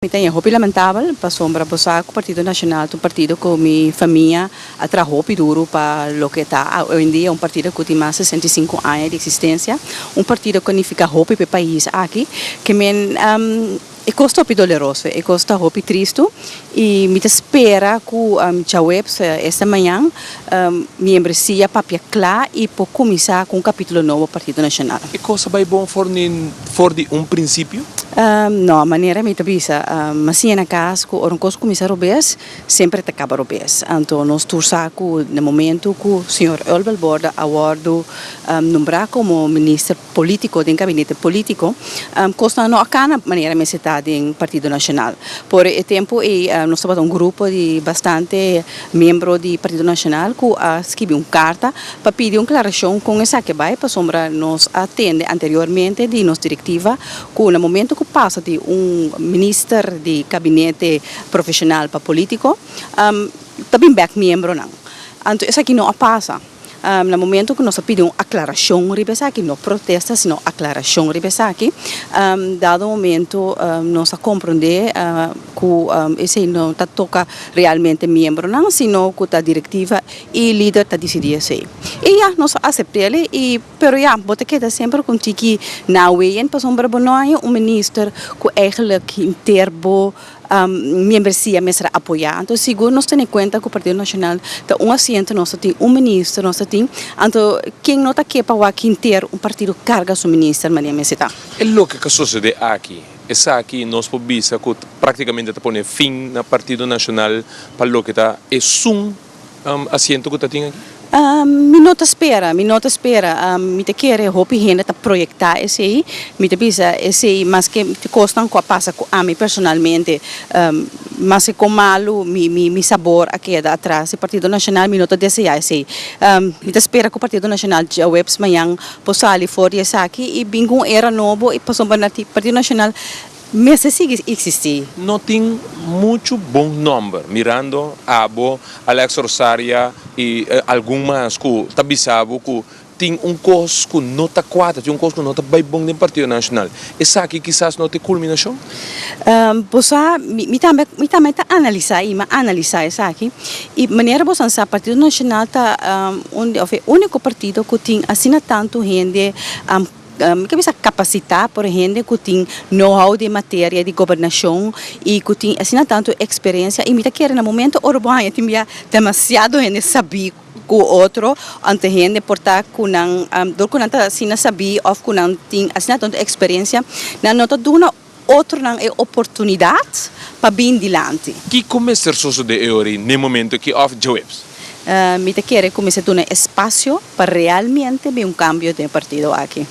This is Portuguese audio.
É muito lamentável para sombra posar o Partido Nacional, um partido com minha família atrasou duro para o que está hoje em dia, um partido que tem mais de 65 anos de existência, um partido que unifica roupa para o país aqui, que é costa doloroso, é costa triste e me espera que a web esta manhã membresia papia clara e para começar com um capítulo novo do Partido Nacional. E cosa vai bom for de princípio? Não, a maneira me tabisa, mas na casa, que o coisa começar a robes, sempre te acaba robes. Então, nós torçamos no momento que o senhor Elbel Borda awardo nombrar como ministro político, do gabinete político, costa não acá na maneira me está do Partido Nacional. Por esse tempo, nós temos grupo de bastante membros do Partido Nacional que escreveu carta para pedir uma declaração com essa que vai para sombra nos atende anteriormente de nossa diretiva, que no momento que passa de ministro de gabinete profissional para político, também back membro não. Então, isso aqui não passa. No momento que nós pedimos aclaração aqui, não protesta, sino aclaração aqui, dado o momento nós compreender que esse não toca realmente membro não, sino que a diretiva e líder está decidindo assim. E nós aceitamos e pero bota que sempre com que na UEN passou um ministro que eigenlijk interbo membresia mesra apoiar. Então, seguro nós temos em conta que o Partido Nacional tem assento, nós temos ministro, nós temos. Então, quem não está aqui para o inteiro, partido carga o ministro, Maria Mesita. É o que sucede aqui. Essa aqui nós podemos que praticamente está pondo fim no Partido Nacional para o que está assento que está aqui. Me nota espera, me te quer roupa renda tá projetar esse aí, me te bisa esse aí, mas que te costam com a passa com a mim personalmente, mas com malo, me sabor aqui da atrás, o Partido Nacional me nota desse aí, esse aí, me te espera que o Partido Nacional já webs manhã possa ali fora esse aqui e bingo era novo e passou para o Partido Nacional. Mas sigue existir. Não tem muito bom nome, mirando Abo, Alex Rosaria e algumas que tabisabo que tem coisa que não está quadra, tem coisa que não está bem bom no Partido Nacional. Essa aqui quizás não tem culminação? Me também tá analisar isso aqui e maneira você o Partido Nacional tá o único partido que tem assina tanto gente que bisa capacitar, por exemplo, que tem know-how de matéria de governação e que tem assim tanto experiência e me tá querendo no momento urbano tem demasiado gente saber que o outro ante gente portar que não do que não tá assim saber ou que não tem assim tanto experiência não tá dando outro não é oportunidade para bem dilante. Que começar a de euri no momento que off jobs? Me tá querendo começar a ter um espaço para realmente ver um cambio de partido aqui.